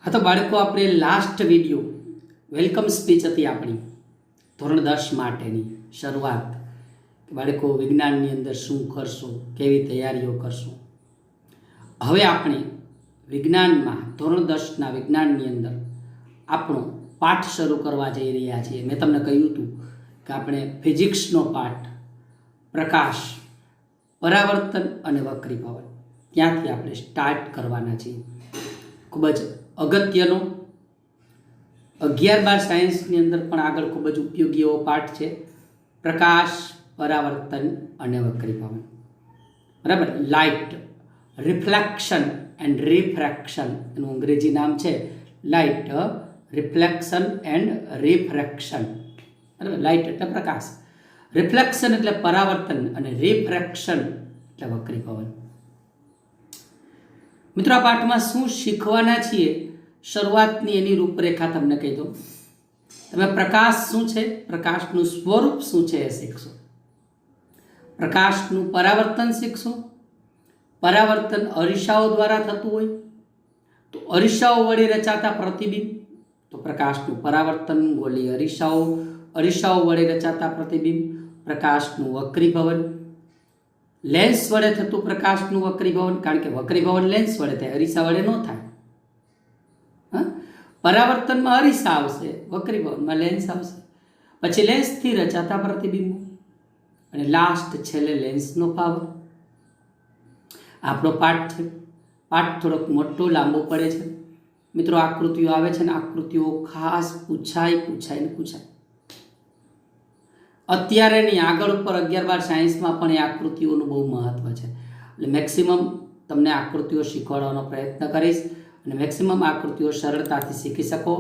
હા તો બાળકો, આપણે લાસ્ટ વિડીયો વેલકમ સ્પીચ હતી આપણી ધોરણ 10 માટેની શરૂઆત. બાળકો, વિજ્ઞાનની અંદર શું કરશો, કેવી તૈયારીઓ કરશો. હવે આપણે વિજ્ઞાનમાં ધોરણ 10ના વિજ્ઞાનની અંદર આપણો પાઠ શરૂ કરવા જઈ રહ્યા છીએ. મેં તમને કહ્યું હતું કે આપણે ફિઝિક્સનો પાઠ પ્રકાશ, પરાવર્તન અને વક્રીભવન ત્યાંથી આપણે સ્ટાર્ટ કરવાના છીએ. ખૂબ જ અગત્યનો 11-12 સાયન્સની અંદર પણ આગળ ખૂબ જ ઉપયોગી એવો પાઠ છે પ્રકાશ, પરાવર્તન અને વક્રીભવન. બરાબર. લાઇટ, રિફ્લેક્શન એન્ડ રિફ્રેક્શન એનું અંગ્રેજી નામ છે. Light, reflection and refraction. બરાબર. લાઇટ એટલે પ્રકાશ, રિફ્લેક્શન એટલે પરાવર્તન અને રિફ્રેક્શન એટલે વક્રીભવન. મિત્રો, આ પાઠમાં શું શીખવાના છીએ, શરૂઆતની એની રૂપરેખા તમને કહી દઉં. તમે પ્રકાશ શું છે, પ્રકાશનું સ્વરૂપ શું છે એ શીખશો. પ્રકાશનું પરાવર્તન શીખશો. પરાવર્તન અરીસાઓ દ્વારા થતું હોય તો અરીસાઓ વડે રચાતા પ્રતિબિંબ, તો પ્રકાશનું પરાવર્તન. ગોળી અરીસાઓ વડે રચાતા પ્રતિબિંબ, પ્રકાશનું વક્રીભવન. લેન્સ વડે થતું પ્રકાશનું વક્રીભવન, કારણ કે વક્રીભવન લેન્સ વડે થાય, અરીસા વડે ન થાય. પરાવર્તનમાં અરીસા આવશે, વક્રીભવનમાં લેન્સ આવશે. પછી લેન્સથી રચાતા પ્રતિબિંબો અને લાસ્ટ છેલ્લે લેન્સનો પાવર. આપણો પાઠ છે. પાઠ થોડોક મોટો લાંબો પડે છે મિત્રો. આકૃતિઓ આવે છે ને, આકૃતિઓ ખાસ પૂછાય. અત્યારે નહીં, આગળ ઉપર 11-12 સાયન્સમાં પણ એ આકૃતિઓનું બહુ મહત્વ છે. એટલે મેક્સિમમ તમને આકૃતિઓ શીખવાડવાનો પ્રયત્ન કરીશ અને મેક્સિમમ આકૃતિઓ સરળતાથી શીખી શકો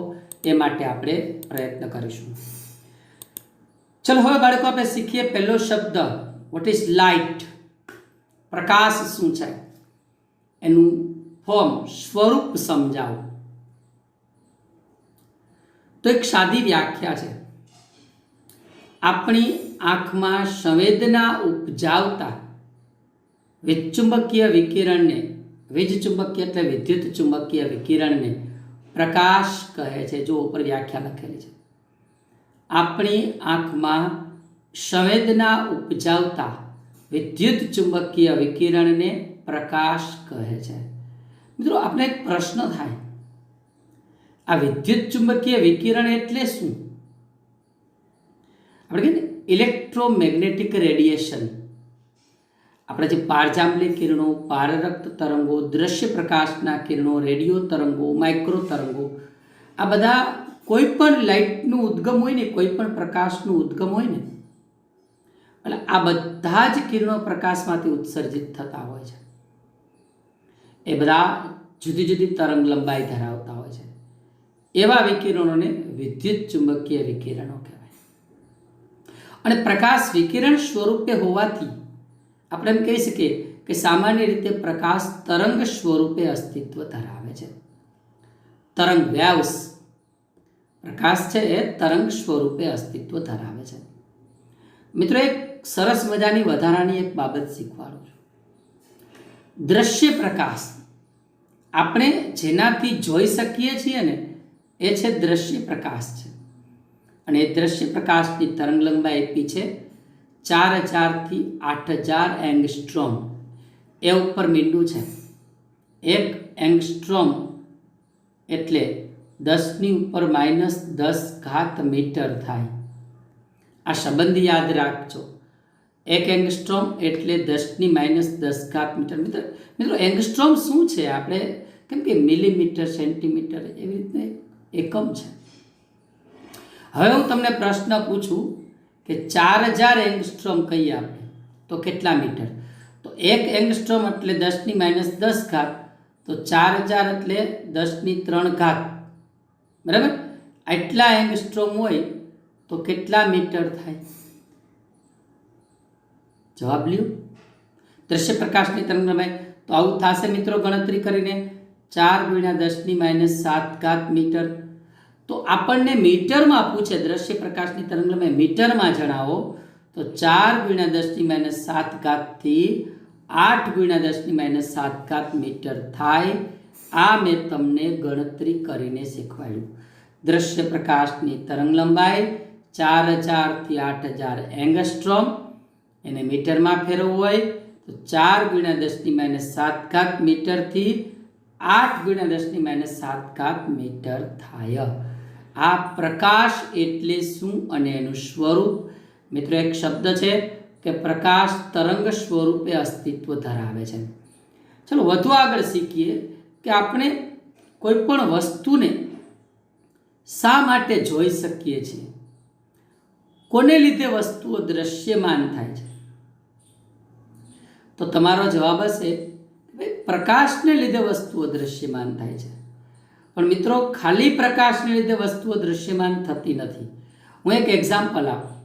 એ માટે આપણે પ્રયત્ન કરીશું. ચલો હવે બાળકો, આપણે શીખીએ પહેલો શબ્દ. What is light? પ્રકાશ શું છે એનું ફોર્મ, સ્વરૂપ સમજાવો. તો એક સાદી વ્યાખ્યા છે. આપણી આંખમાં સંવેદના ઉપજાવતા વિદ્યુતચુંબકીય વિકિરણને, વીજચુંબકીય એટલે વિદ્યુત ચુંબકીય વિકિરણને પ્રકાશ કહે છે. જો ઉપર વ્યાખ્યા લખેલી છે. આપણી આંખમાં સંવેદના ઉપજાવતા વિદ્યુત ચુંબકીય વિકિરણને પ્રકાશ કહે છે. મિત્રો, આપણે એક પ્રશ્ન થાય, આ વિદ્યુત ચુંબકીય વિકિરણ એટલે શું? આપણે કહીએ ને ઇલેક્ટ્રોમેગ્નેટિક રેડિયેશન. આપણે જે પારજાંબલી કિરણો, પારરક્ત તરંગો, દ્રશ્ય પ્રકાશના કિરણો, રેડિયો તરંગો, માઇક્રો તરંગો, આ બધા કોઈ પણ લાઇટનું ઉદ્ગમ હોય ને, કોઈ પણ પ્રકાશનું ઉદ્ગમ હોય ને, એટલે આ બધા જ કિરણો પ્રકાશમાંથી ઉત્સર્જિત થતા હોય છે. એ બધા જુદી જુદી તરંગ લંબાઈ ધરાવતા હોય છે. એવા વિકિરણોને વિદ્યુત ચુંબકીય વિકિરણો કહેવાય. અને પ્રકાશ વિકિરણ સ્વરૂપે હોવાથી આપણે એમ કહી શકીએ કે સામાન્ય રીતે પ્રકાશ તરંગ સ્વરૂપે અસ્તિત્વ ધરાવે છે. તરંગ, વેવ્સ, પ્રકાશ છે એ તરંગ સ્વરૂપે અસ્તિત્વ ધરાવે છે. મિત્રો, એક સરસ મજાની વધારાની એક બાબત શીખવાડું છું. દ્રશ્ય પ્રકાશ, આપણે જેનાથી જોઈ શકીએ છીએ ને, એ છે દ્રશ્ય પ્રકાશ છે. અને એ દ્રશ્ય પ્રકાશની તરંગ લંબાઈ આપી છે 4000 થી 8000 એંગસ્ટ્રોમ. એ ઉપર મીંડું છે. 1 એંગસ્ટ્રોમ એટલે 10⁻⁻10 મીટર થાય. આ સંબંધ યાદ રાખજો. 1 એંગસ્ટ્રોમ એટલે 10⁻10 મીટર. મિત્રો, એંગસ્ટ્રોમ શું છે? આપણે કેમ કે મિલીમીટર, સેન્ટીમીટર એવી રીતે એકમ છે. હવે હું તમને પ્રશ્ન પૂછું કે 4000 એંગસ્ટ્રોમ કહીએ આપણે તો કેટલા મીટર? તો 1 એંગસ્ટ્રોમ એટલે 10⁻10, તો 4000 એટલે 10⁻3. બરાબર. આટલા એંગસ્ટ્રોમ હોય તો કેટલા મીટર થાય? જવાબ લ્યો. દ્રશ્ય પ્રકાશની તરંગ લંબાઈ તો આવું થશે મિત્રો, ગણતરી કરીને 4 × 10⁻7 મીટર. તો આપણને મીટરમાં પૂછે, દ્રશ્ય પ્રકાશની તરંગ લંબાઈ મીટરમાં જણાવો, તો 4 × 10⁻7 થી 8 × 10⁻7 મીટર થાય. આ મેં તમને ગણતરી કરીને શીખવાડ્યું. દ્રશ્ય પ્રકાશની તરંગ લંબાઈ 4000 થી 8000 એંગસ્ટ્રોમ, એને મીટરમાં ફેરવવું હોય તો 4 × 10⁻7 મીટરથી 8 × 10⁻7 મીટર થાય. આ પ્રકાશ એટલે શું અને એનું સ્વરૂપ? મિત્રો, એક શબ્દ છે કે પ્રકાશ તરંગ સ્વરૂપે અસ્તિત્વ ધરાવે છે. ચલો વધુ આગળ શીખીએ કે આપણે કોઈ પણ વસ્તુને શા માટે જોઈ શકીએ છીએ, કોને લીધે વસ્તુઓ દ્રશ્યમાન થાય છે. તો તમારો જવાબ હશે પ્રકાશને લીધે વસ્તુઓ દ્રશ્યમાન થાય છે. પણ મિત્રો, ખાલી પ્રકાશને લીધે વસ્તુઓ દ્રશ્યમાન થતી નથી. હું એક એક્ઝામ્પલ આપું.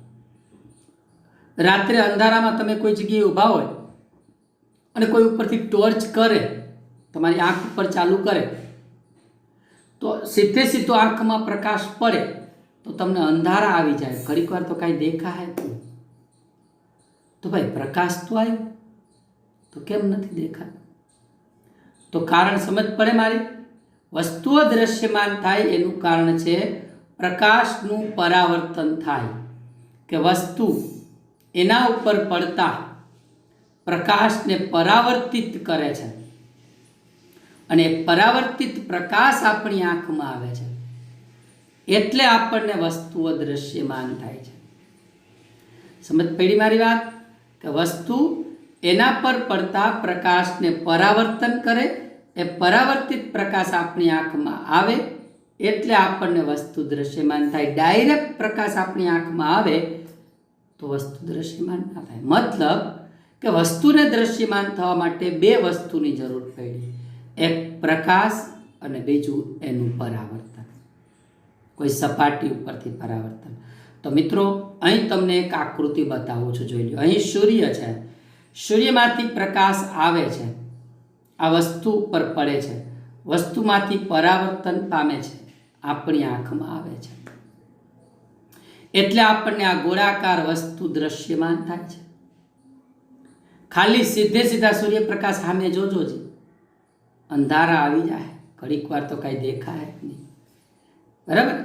રાત્રે અંધારામાં તમે કોઈ જગ્યાએ ઊભા હોય અને કોઈ ઉપરથી ટોર્ચ કરે, તમારી આંખ ઉપર ચાલુ કરે, તો સીધો આંખમાં પ્રકાશ પડે તો તમને અંધારા આવી જાય. ઘડીક વાર તો કાંઈ દેખાય નહીં. તો ભાઈ પ્રકાશ તો આવ્યો, તો કેમ નથી દેખાતું? તો કારણ સમજ પડે મારી? વસ્તુઓ દ્રશ્યમાન થાય એનું કારણ છે પ્રકાશનું પરાવર્તન થાય, કે વસ્તુ એના ઉપર પડતા પ્રકાશને પરાવર્તિત કરે છે અને પરાવર્તિત પ્રકાશ આપણી આંખમાં આવે છે, એટલે આપણને વસ્તુઓ દ્રશ્યમાન થાય છે. સમજ પડી મારી વાત? કે વસ્તુ એના પર પડતા પ્રકાશને પરાવર્તન કરે, એ પરાવર્તિત પ્રકાશ આપણી આંખમાં આવે એટલે આપણને વસ્તુ દ્રશ્યમાન થાય. ડાયરેક્ટ પ્રકાશ આપણી આંખમાં આવે તો વસ્તુ દ્રશ્યમાન ના થાય. મતલબ કે વસ્તુને દ્રશ્યમાન થવા માટે બે વસ્તુની જરૂર પડી, એક પ્રકાશ અને બીજું એનું પરાવર્તન, કોઈ સપાટી ઉપરથી પરાવર્તન. તો મિત્રો, અહીં તમને એક આકૃતિ બતાવું છું, જોઈ લો. અહીં સૂર્ય છે, સૂર્યમાંથી પ્રકાશ આવે છે, આ વસ્તુ ઉપર પડે છે, વસ્તુમાંથી પરાવર્તન પામે છે, આપણી આંખમાં આવે છે, એટલે આપણને આ ગોળાકાર વસ્તુ દ્રશ્યમાન થાય છે. ખાલી સીધા સૂર્યપ્રકાશ સામે જોજો જ અંધારા આવી જાય, ઘડીક વાર તો કાંઈ દેખાય નહીં, બરાબર?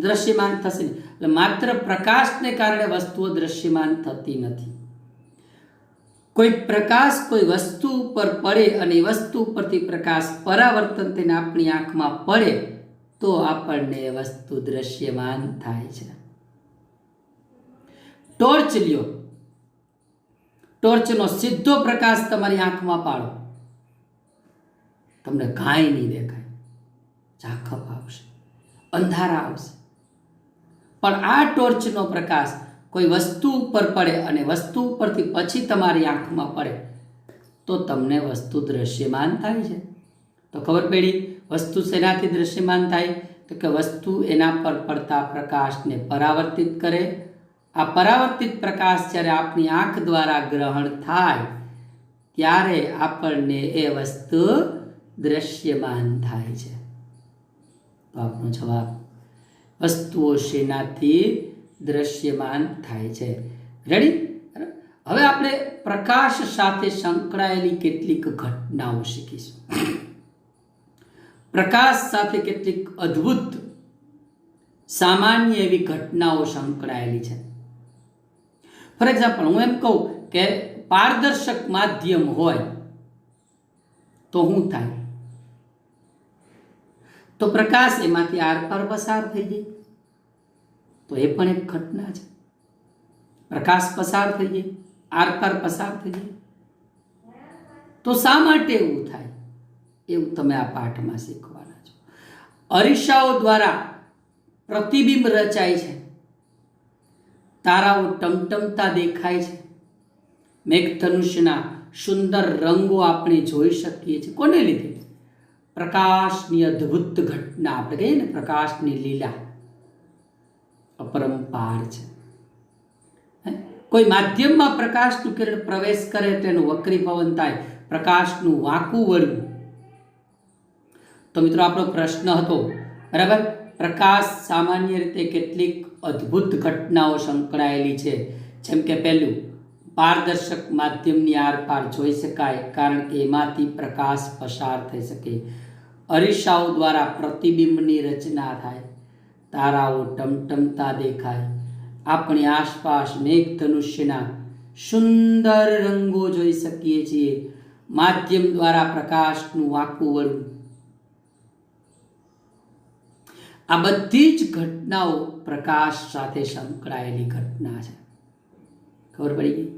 દ્રશ્યમાન થશે નહીં. એટલે માત્ર પ્રકાશને કારણે વસ્તુઓ દ્રશ્યમાન થતી નથી. કોઈ પ્રકાશ કોઈ વસ્તુ ઉપર પડે અને વસ્તુ ઉપરથી પ્રકાશ પરાવર્તન થઈને આપણી આંખમાં પડે તો આપણને વસ્તુ દ્રશ્યમાન થાય છે. ટોર્ચ લ્યો, ટોર્ચનો સીધો પ્રકાશ તમારી આંખમાં પાડો, તમને કાંઈ નહીં દેખાય, ઝાંખપ આવશે, અંધારા આવશે. પણ આ ટોર્ચનો પ્રકાશ કોઈ વસ્તુ ઉપર પડે અને વસ્તુ ઉપરથી પછી તમારી આંખમાં પડે તો તમને વસ્તુ દ્રશ્યમાન થાય છે. તો ખબર પડી વસ્તુ શેનાથી દ્રશ્યમાન થાય? તો કે વસ્તુ એના પર પડતા પ્રકાશને પરાવર્તિત કરે. આ પરાવર્તિત પ્રકાશ જ્યારે આપણી આંખ દ્વારા ગ્રહણ થાય ત્યારે આપણને એ વસ્તુ દ્રશ્યમાન થાય છે. તો આપણો જવાબ વસ્તુઓ શેનાથી દ્રશ્યમાન થાય છે. રેડી? હવે આપણે પ્રકાશ સાથે સંકળાયેલી કેટલીક ઘટનાઓ શીખીશું. પ્રકાશ સાથે કેટલીક અદ્ભુત સામાન્ય એવી ઘટનાઓ સંકળાયેલી છે. ફોર એક્ઝામ્પલ, હું એમ કહું કે પારદર્શક માધ્યમ હોય તો શું થાય? તો પ્રકાશ એમાંથી આરપાર પસાર થઈ જાય, તો એ પણ એક ઘટના છે. પ્રકાશ પસાર થઈ જાય, આરપાર પસાર થઈ જાય. તો શા માટે એવું થાય? એવું તમે આ પાઠમાં શીખવાના છો. અરીસાઓ દ્વારા પ્રતિબિંબ રચાય છે, તારાઓ ટમટમતા દેખાય છે, મેઘધનુષ્યના સુંદર રંગો આપણે જોઈ શકીએ છીએ. કોને લીધે? પ્રકાશની અદ્ભુત ઘટના, આપણે કહીએ ને પ્રકાશની લીલા અપરંપાર છે. કોઈ માધ્યમમાં પ્રકાશનું કિરણ પ્રવેશ કરે તેનું વક્રીભવન થાય, પ્રકાશનું વાંકું વળવું. તો મિત્રો, આપણો પ્રશ્ન હતો, બરાબર, પ્રકાશ સામાન્ય રીતે કેટલીક અદ્ભુત ઘટનાઓ સંકળાયેલી છે. જેમ કે પહેલું, પારદર્શક માધ્યમની આરપાર જોઈ શકાય કારણ કે એમાંથી પ્રકાશ પસાર થઈ શકે. અરીસાઓ દ્વારા પ્રતિબિંબની રચના થાય, તારાઓ ટમટમતા દેખાય, આપણી આસપાસ મેઘધનુષ્યના સુંદર રંગો જોઈ શકીએ છીએ, માધ્યમ દ્વારા પ્રકાશનું વાંકું વળવું. આ બધી જ ઘટનાઓ પ્રકાશ સાથે સંકળાયેલી ઘટના છે. ખબર પડી ગઈ?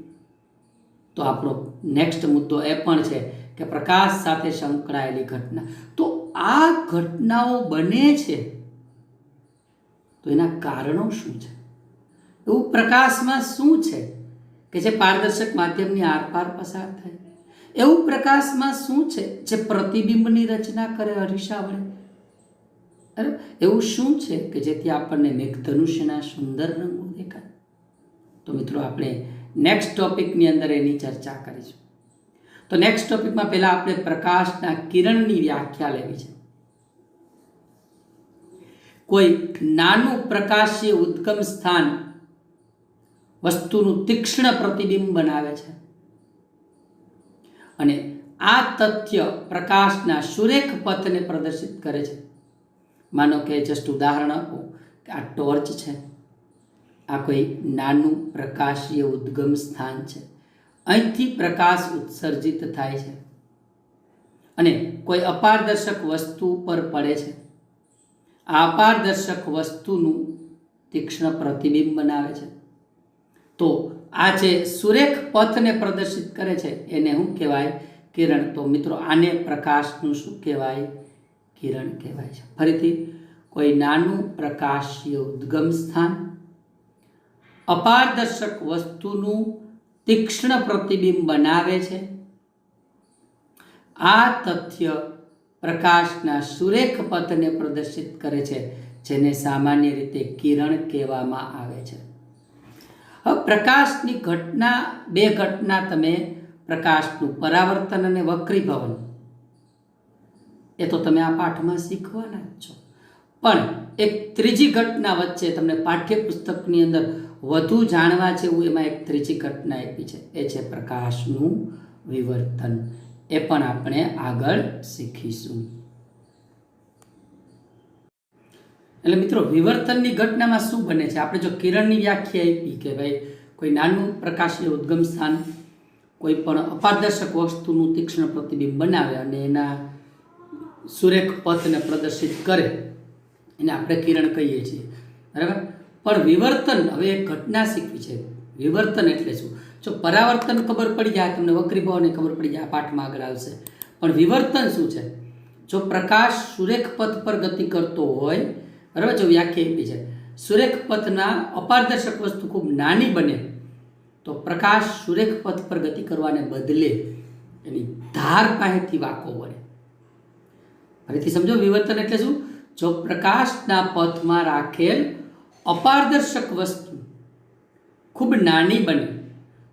તો આપણો નેક્સ્ટ મુદ્દો એ પણ છે કે પ્રકાશ સાથે સંકળાયેલી ઘટના. તો આ ઘટનાઓ બને છે તો એના કારણો શું છે? એવું પ્રકાશમાં શું છે કે જે પારદર્શક માધ્યમની આરપાર પસાર થાય? એવું પ્રકાશમાં શું છે જે પ્રતિબિંબની રચના કરે અરીસા વડે? એવું શું છે કે જેથી આપણને મેઘધનુષ્યના સુંદર રંગો દેખાય? તો મિત્રો આપણે નેક્સ્ટ ટોપિકની અંદર એની ચર્ચા કરીશું. તો નેક્સ્ટ ટોપિકમાં પહેલા આપણે પ્રકાશના કિરણની વ્યાખ્યા લેવી છે. કોઈ નાનું પ્રકાશીય ઉદ્ગમ સ્થાન વસ્તુનું તીક્ષ્ણ પ્રતિબિંબ બનાવે છે અને આ તથ્ય પ્રકાશના સુરેખ પથને પ્રદર્શિત કરે છે. માનો કે જસ્ટ ઉદાહરણ આપો કે આ ટોર્ચ છે, આ કોઈ નાનું પ્રકાશીય ઉદ્ગમ સ્થાન છે, અહીંથી પ્રકાશ ઉત્સર્જિત થાય છે અને કોઈ અપારદર્શક વસ્તુ પર પડે છે. આ અપારદર્શક વસ્તુનું તીક્ષ્ણ પ્રતિબિંબ બનાવે છે. તો આ જે સુરેખ પથને પ્રદર્શિત કરે છે એને શું કહેવાય? કિરણ. તો મિત્રો આને પ્રકાશનું શું કહેવાય? કિરણ કહેવાય છે. ફરીથી, કોઈ નાનું પ્રકાશીય ઉદ્ગમ સ્થાન અપારદર્શક વસ્તુનું તીક્ષ્ણ પ્રતિબિંબ બનાવે છે. આ તથ્ય પ્રકાશના સુરેખ પથને પ્રદર્શિત કરે છે, જેને સામાન્ય રીતે કિરણ કહેવામાં આવે છે. હવે પ્રકાશની ઘટના, બે ઘટના તમે પ્રકાશનું પરાવર્તન અને વક્રીભવન એ તો તમે આ પાઠમાં શીખવાના જ છો, પણ એક ત્રીજી ઘટના વચ્ચે તમને પાઠ્યપુસ્તકની અંદર વધુ જાણવા જેવું એમાં એક ત્રીજી ઘટના આપી છે, એ છે પ્રકાશનું વિવર્તન. એ પણ આપણે આગળ શીખીશું. એટલે મિત્રો વિવર્તનની ઘટનામાં શું બને છે? આપણે જો કિરણની વ્યાખ્યા આપી કે ભાઈ કોઈ નાનું પ્રકાશીય ઉદ્ગમ સ્થાન કોઈ પણ અપારદર્શક વસ્તુનું તીક્ષ્ણ પ્રતિબિંબ બનાવે અને એના સુરેખ પથને પ્રદર્શિત કરે, એને આપણે કિરણ કહીએ છીએ. બરાબર? પણ વિવર્તન, હવે એક ઘટના શીખવી છે. વિવર્તન એટલે શું? જો પરાવર્તન ખબર પડી જાય, તમને વક્રીભવન ખબર પડી જાય, પાઠમાં આગળ આવશે. પણ વિવર્તન શું છે? જો પ્રકાશ સુરેખ પથ પર ગતિ કરતો હોય, બરાબર, જો વ્યાખ્યા આપી છે, સુરેખ પથના અપારદર્શક વસ્તુ ખૂબ નાની બને તો પ્રકાશ સુરેખ પથ પર ગતિ કરવાને બદલે એની ધાર પાસેથી વાંકો વળે. ફરીથી સમજો, વિવર્તન એટલે શું? જો પ્રકાશના પથમાં રાખેલ અપારદર્શક વસ્તુ ખૂબ નાની બને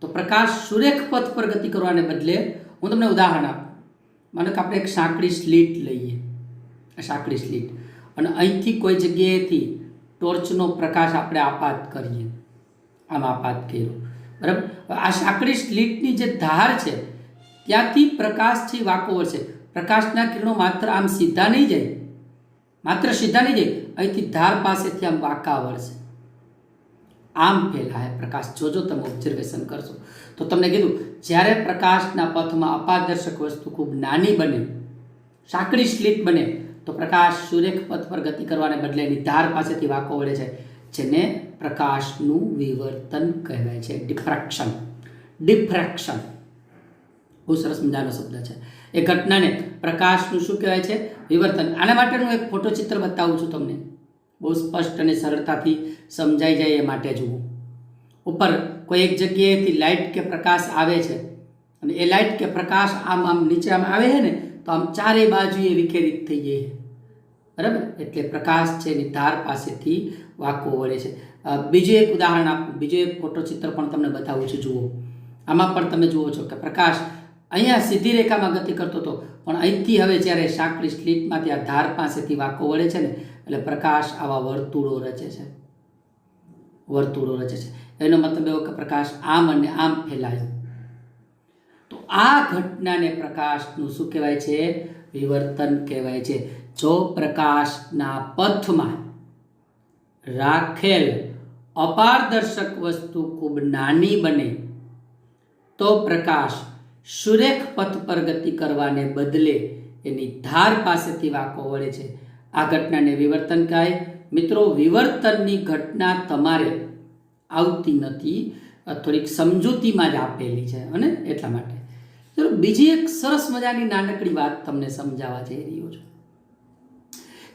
તો પ્રકાશ સુરેખ પથ પર ગતિ કરવાને બદલે, હું તમને ઉદાહરણ આપું. માનો કે આપણે એક સાંકડી સ્લીટ લઈએ, સાંકડી સ્લીટ, અને અહીંથી કોઈ જગ્યાએથી ટોર્ચનો પ્રકાશ આપણે આપાત કરીએ, આમ આપાત કર્યો, બરાબર. આ સાંકડી સ્લીટની જે ધાર છે ત્યાંથી પ્રકાશ છે વાંકો વળશે. પ્રકાશના કિરણો માત્ર આમ સીધા નહીં જાય, માત્ર સીધા નહીં જાય, અહીંથી ધાર પાસેથી આમ વાંકા વળશે, આમ ફેલાય પ્રકાશ. જોજો તમે ઓબ્ઝર્વેશન કરશો તો તમને કીધું, જ્યારે પ્રકાશના પથમાં અપારદર્શક વસ્તુ ખૂબ નાની બને, સાંકડી સ્લીટ બને, તો પ્રકાશ સુરેખ પથ પર ગતિ કરવાને બદલે એની ધાર પાસેથી વાંકો વળે છે, જેને પ્રકાશનું વિવર્તન કહેવાય છે. ડિફ્રેક્શન. ડિફ્રેક્શન બહુ સરસ મજાનો શબ્દ છે. એ ઘટનાને પ્રકાશનું શું કહેવાય છે? વિવર્તન. આના માટેનું એક ફોટોચિત્ર બતાવું છું તમને, બહુ સ્પષ્ટ અને સરળતાથી સમજાઈ જાય એ માટે જુઓ. ઉપર કોઈ એક જગ્યાએથી લાઇટ કે પ્રકાશ આવે છે અને એ લાઇટ કે પ્રકાશ આમ આમ નીચે આમ આવે છે ને, તો આમ ચારેય બાજુએ વિખેરિત થઈ જાય, બરાબર. એટલે પ્રકાશ છે એની ધાર પાસેથી વાંકો વળે છે. બીજું એક ઉદાહરણ આપું, બીજું એક ફોટોચિત્ર પણ તમને બતાવું છું. જુઓ, આમાં પણ તમે જુઓ છો કે પ્રકાશ અહીંયા સીધી રેખામાં ગતિ કરતો હતો, પણ અહીંથી હવે જ્યારે સાંકડી સ્લીટમાંથી આ ધાર પાસેથી વાંકો વળે છે ને, એટલે પ્રકાશ આવા વર્તુળો રચે છે, વર્તુળો રચે છે. એનો મતલબ એવો કે પ્રકાશ આમ અને આમ ફેલાયો. તો આ ઘટનાને પ્રકાશનું શું કહેવાય છે? વિવર્તન કહેવાય છે. જો પ્રકાશના પથમાં રાખેલ અપારદર્શક વસ્તુ ખૂબ નાની બને તો પ્રકાશ સુરેખ પથ પર ગતિ કરવાને બદલે એની ધાર પાસેથી વાંકો વળે છે. આ ઘટનાને વિવર્તન કહેવાય. મિત્રો, વિવર્તનની ઘટના તમારે આવતી નથી, થોડીક સમજૂતીમાં જ આપેલી છે અને એટલા માટે. ચલો, બીજી એક સરસ મજાની નાનકડી વાત તમને સમજાવવા જઈ રહ્યો છું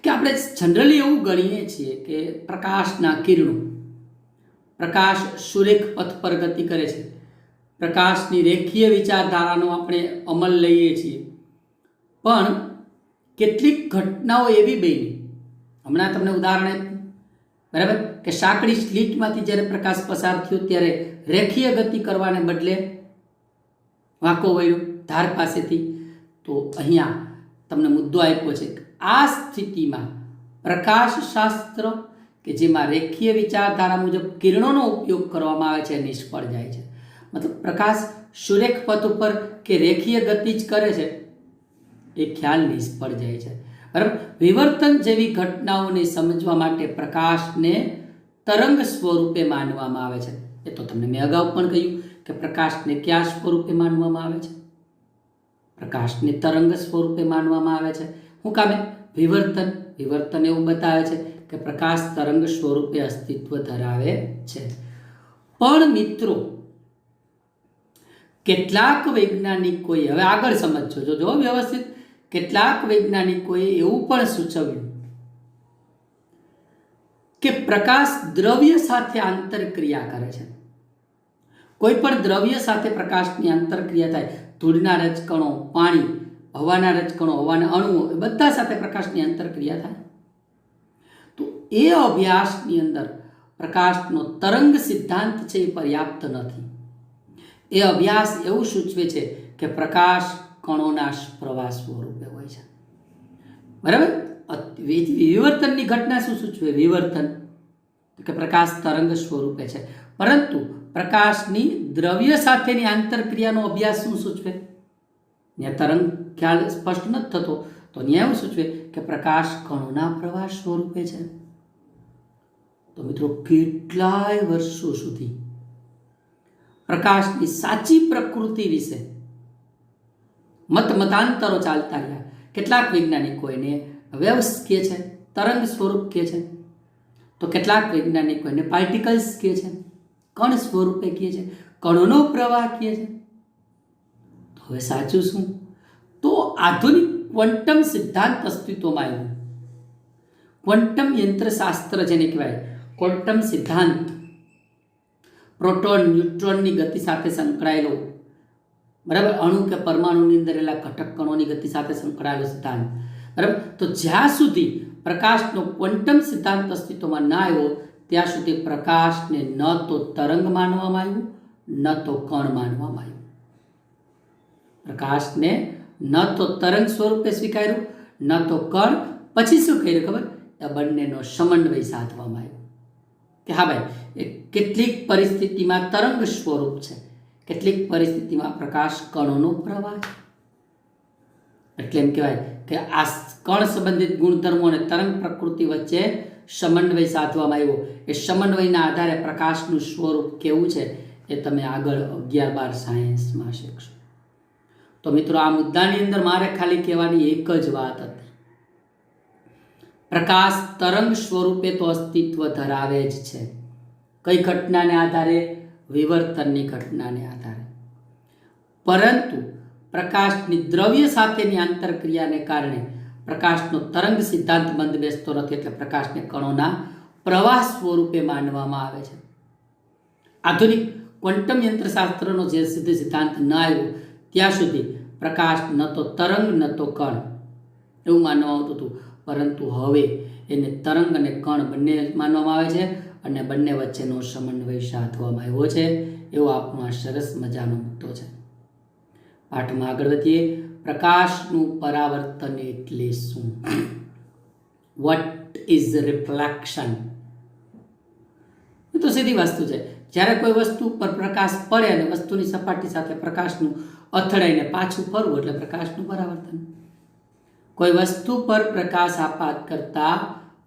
કે આપણે જનરલી એવું ગણીએ છીએ કે પ્રકાશના કિરણો, પ્રકાશ સુરેખ પથ પર ગતિ કરે છે, પ્રકાશની રેખીય વિચારધારાનો આપણે અમલ લઈએ છીએ. પણ કેટલીક ઘટનાઓ એવી બની, હમણાં તમને ઉદાહરણ આપ્યું, બરાબર, કે સાંકડી સ્લીટમાંથી જ્યારે પ્રકાશ પસાર થયો ત્યારે રેખીય ગતિ કરવાને બદલે વાંકો વળ્યો ધાર પાસેથી. તો અહીંયા તમને મુદ્દો આપ્યો છે કે આ સ્થિતિમાં પ્રકાશશાસ્ત્ર કે જેમાં રેખીય વિચારધારા મુજબ કિરણોનો ઉપયોગ કરવામાં આવે છે નિષ્ફળ જાય છે. મતલબ પ્રકાશ સુરેખ પથ ઉપર કે રેખીય ગતિ જ કરે છે એ ખ્યાલ નિષ્ફળ જાય છે. બરાબર. વિવર્તન જેવી ઘટનાઓને સમજવા માટે પ્રકાશને તરંગ સ્વરૂપે માનવામાં આવે છે. એ તો તમને મેં અગાઉ પણ કહ્યું કે પ્રકાશને કયા સ્વરૂપે માનવામાં આવે છે? પ્રકાશને તરંગ સ્વરૂપે માનવામાં આવે છે. શું કામે? વિવર્તન એવું બતાવે છે કે પ્રકાશ તરંગ સ્વરૂપે અસ્તિત્વ ધરાવે છે. પણ મિત્રો, કેટલાક વૈજ્ઞાનિકોએ, હવે આગળ સમજજો જો વ્યવસ્થિત, કેટલાક વૈજ્ઞાનિકોએ એવું પણ સૂચવ્યું કે પ્રકાશ દ્રવ્ય સાથે આંતરક્રિયા કરે છે. કોઈ પણ દ્રવ્ય સાથે પ્રકાશની આંતરક્રિયા થાય, ધૂળના રજકણો, પાણી, હવાના રજકણો, હવાના અણુઓ, એ બધા સાથે પ્રકાશની આંતરક્રિયા થાય. તો એ અભ્યાસની અંદર પ્રકાશનો તરંગ સિદ્ધાંત છે એ પર્યાપ્ત નથી. એ અભ્યાસ એવું સૂચવે છે કે પ્રકાશ કણોના પ્રવાહ સ્વરૂપે હોય છે. બરાબર. વિવર્તનની ઘટના શું સૂચવે? વિવર્તન કે પ્રકાશ તરંગ સ્વરૂપે છે. પરંતુ પ્રકાશની દ્રવ્ય સાથેની આંતરક્રિયાનો અભ્યાસ શું સૂચવે? ત્યાં તરંગ ખ્યાલ સ્પષ્ટ નથી થતો, તો ત્યાં એવું સૂચવે કે પ્રકાશ કણોના પ્રવાહ સ્વરૂપે છે. તો મિત્રો, કેટલાય વર્ષો સુધી પ્રકાશની સાચી પ્રકૃતિ વિશે મતાંતરો ચાલતા રહ્યા. કેટલાક વૈજ્ઞાનિકો એને વેવ્સ કહે છે, તરંગ સ્વરૂપ કહે છે, તો કેટલાક વૈજ્ઞાનિકો એને પાર્ટિકલ્સ કહે છે, કણ સ્વરૂપે કહે છે, કણોનો પ્રવાહ કહે છે. તો હવે સાચું શું? તો આધુનિક ક્વોન્ટમ સિદ્ધાંત અસ્તિત્વમાં આવ્યું. ક્વોન્ટમ યંત્રશાસ્ત્ર જેને કહેવાય, ક્વોન્ટમ સિદ્ધાંત, પ્રોટોન ન્યુટ્રોનની ગતિ સાથે સંકળાયેલો, બરાબર, અણુ કે પરમાણુની અંદર રહેલા ઘટક કણોની ગતિ સાથે સંકળાયેલો સિદ્ધાંત. બરાબર. તો જ્યાં સુધી પ્રકાશનો ક્વોન્ટમ સિદ્ધાંત અસ્તિત્વમાં ના આવ્યો ત્યાં સુધી પ્રકાશને ન તો તરંગ માનવામાં આવ્યું, ન તો કણ માનવામાં આવ્યું. પ્રકાશને ન તો તરંગ સ્વરૂપે સ્વીકાર્યું, ન તો કણ. પછી શું કર્યું ખબર? આ બંનેનો સમન્વય સાધવામાં આવ્યો કે હા ભાઈ, એ કેટલીક પરિસ્થિતિમાં તરંગ સ્વરૂપ છે, કેટલીક પરિસ્થિતિમાં પ્રકાશ કણોનો પ્રવાહ છે. એટલે એમ કહેવાય કે આ કણ સંબંધિત ગુણધર્મો અને તરંગ પ્રકૃતિ વચ્ચે સમન્વય સાધવામાં આવ્યો. એ સમન્વયના આધારે પ્રકાશનું સ્વરૂપ કેવું છે એ તમે આગળ 11-12 સાયન્સમાં શીખશો. તો મિત્રો, આ મુદ્દાની અંદર મારે ખાલી કહેવાની એક જ વાત હતી. પ્રકાશ તરંગ સ્વરૂપે તો અસ્તિત્વ ધરાવે જ છે. કઈ ઘટનાને આધારે? વિવર્તનની ઘટનાને આધારે. પરંતુ પ્રકાશની દ્રવ્ય સાથેની આંતરક્રિયાને કારણે પ્રકાશનો તરંગ સિદ્ધાંત બંધ બેસતો નથી. એટલે પ્રકાશને કણોના પ્રવાહ સ્વરૂપે માનવામાં આવે છે. આધુનિક ક્વોન્ટમ યંત્રશાસ્ત્રનો જે સિદ્ધાંત ન આવ્યો ત્યાં સુધી પ્રકાશ ન તો તરંગ ન તો કણ એવું માનવામાં આવતું હતું. પરંતુ હવે એને તરંગ અને કણ બંને માનવામાં આવે છે અને બંને વચ્ચેનો સમન્વય સાધવામાં આવ્યો છે. એવો આપણો આ સરસ મજાનો મુદ્દો છે. પાઠમાં આગળ વધીએ. પ્રકાશનું પરાવર્તન એટલે શું? What is reflection? એ તો સીધી વસ્તુ છે. જ્યારે કોઈ વસ્તુ પર પ્રકાશ પડે અને વસ્તુની સપાટી સાથે પ્રકાશનું અથડાઈને પાછું ફરવું એટલે પ્રકાશનું પરાવર્તન. કોઈ વસ્તુ પર પ્રકાશ આપાત કરતા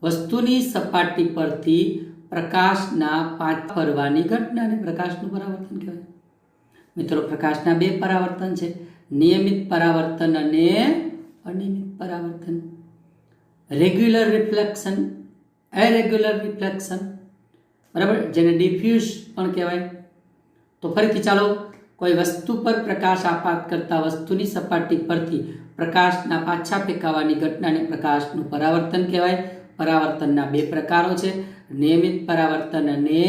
વસ્તુની સપાટી પરથી પ્રકાશના પાછા ફરવાની ઘટનાને પ્રકાશનું પરાવર્તન કહેવાય. મિત્રો, પ્રકાશના બે પરાવર્તન છે, નિયમિત પરાવર્તન અને અનિયમિત પરાવર્તન. રેગ્યુલર રિફ્લેક્શન, ઇરેગ્યુલર રિફ્લેક્શન, બરાબર, જેને ડિફ્યુઝ પણ કહેવાય. તો ફરીથી ચાલો, કોઈ વસ્તુ પર પ્રકાશ આપાત કરતા વસ્તુની સપાટી પરથી પ્રકાશના પાછા ફેંકાવાની ઘટનાને પ્રકાશનું પરાવર્તન કહેવાય. પરાવર્તનના બે પ્રકારો છે, નિયમિત પરાવર્તન અને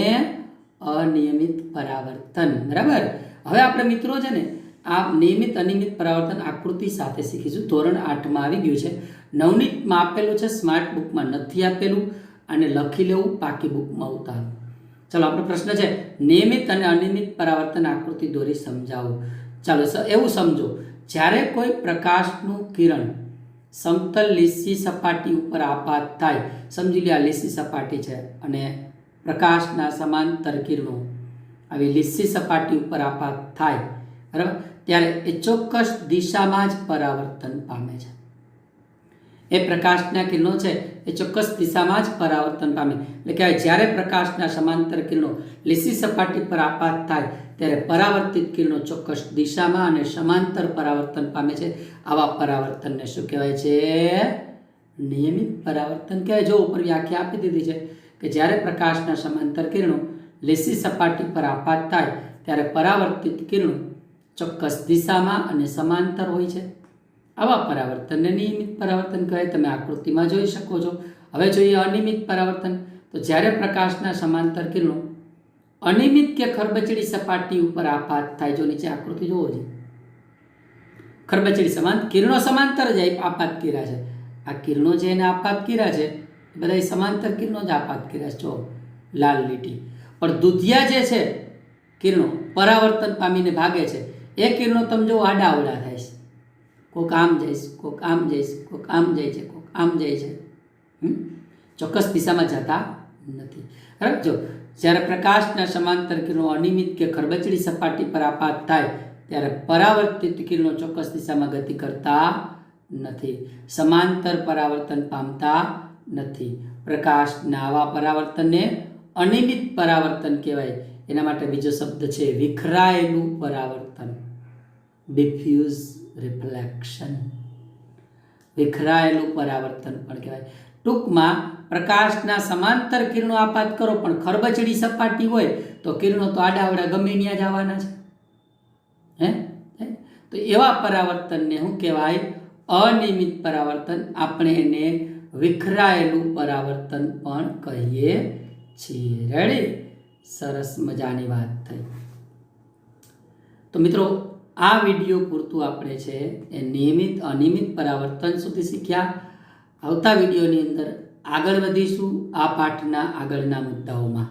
અનિયમિત પરાવર્તન. બરાબર. હવે આપણે મિત્રો છે ને આ નિયમિત અનિયમિત પરાવર્તન આકૃતિ સાથે શીખીશું. ધોરણ 8માં આવી ગયું છે. નવનીતમાં આપેલું છે, સ્માર્ટ બુકમાં નથી આપેલું, અને લખી લેવું, પાકી બુકમાં ઉતારો. ચાલો, આપણો પ્રશ્ન છે, નિયમિત અને અનિયમિત પરાવર્તન આકૃતિ દોરી સમજાવો. ચાલો, એવું સમજો, જ્યારે કોઈ પ્રકાશનું કિરણ સમતલ લીસી સપાટી ઉપર આપાત થાય, સમજી લે આ લીસી સપાટી છે અને પ્રકાશના સમાંતર કિરણો આવી લીસી સપાટી ઉપર આપાત થાય, બરાબર, ત્યારે એ ચોક્કસ દિશામાં જ પરાવર્તન પામે છે. એ પ્રકાશના કિરણો છે એ ચોક્કસ દિશામાં જ પરાવર્તન પામે. એટલે કે જ્યારે પ્રકાશના સમાંતર કિરણો લીસી સપાટી પર આપાત થાય ત્યારે પરાવર્તિત કિરણો ચોક્કસ દિશામાં અને સમાંતર પરાવર્તન પામે છે. આવા પરાવર્તનને શું કહેવાય છે? નિયમિત પરાવર્તન કહેવાય. જો ઉપર વ્યાખ્યા આપી દીધી છે કે જ્યારે પ્રકાશના સમાંતર કિરણો લીસી સપાટી પર આપાત થાય ત્યારે પરાવર્તિત કિરણો ચોક્કસ દિશામાં અને સમાંતર હોય છે. આવા પરાવર્તનને નિયમિત પરાવર્તન કહેવાય. તમે આકૃતિમાં જોઈ શકો છો. હવે જોઈએ અનિયમિત પરાવર્તન. તો જ્યારે પ્રકાશના સમાંતર કિરણો અનિયમિત કે ખરબચડી સપાટી ઉપર આપાત થાય, જો નીચે આકૃતિ જોવો છે, ખરબચડી કિરણો સમાંતર જ આપાત કર્યા છે. આ કિરણો છે એને આપાત કર્યા છે, બધા સમાંતર કિરણો જ આપાત કર્યા છે. જો લાલ લીટી. પણ દુધિયા જે છે કિરણો પરાવર્તન પામીને ભાગે છે, એ કિરણો તમે જો આડાઅવળા થાય છે. કોક આમ જાય છે, કોક આમ જાય છે, કોક આમ જાય છે, કોક આમ જાય છે, ચોક્કસ દિશામાં જતા નથી. બરાબર. જો જ્યારે પ્રકાશના સમાંતર કિરણો અનિયમિત કે ખરબચડી સપાટી પર આપાત થાય ત્યારે પરાવર્તિત કિરણો ચોક્કસ દિશામાં ગતિ કરતા નથી, સમાંતર પરાવર્તન પામતા નથી. પ્રકાશના આવા પરાવર્તનને અનિયમિત પરાવર્તન કહેવાય. એના માટે બીજો શબ્દ છે વિખરાયેલું પરાવર્તન, ડિફ્યુઝ રિફ્લેક્શન. વિખરાયેલું પરાવર્તન પણ કહેવાય. ટૂંકમાં પ્રકાશના સમાંતર કિરણો આપાત કરો પણ ખરબચડી સપાટી હોય તો કિરણો તો આડાવડા ગમે ત્યાં જ આવવાના છે. તો એવા પરાવર્તનને શું કહેવાય? અનિયમિત પરાવર્તન. આપણે એને વિખરાયેલું પરાવર્તન પણ કહીએ છીએ. રેડી? સરસ મજાની વાત થઈ. તો મિત્રો, આ વિડીયો પૂરતું આપણે છે એ નિયમિત અનિયમિત પરાવર્તન સુધી શીખ્યા. આવતા વિડીયોની અંદર આગળ વધીશું આ પાઠના આગળના મુદ્દાઓમાં.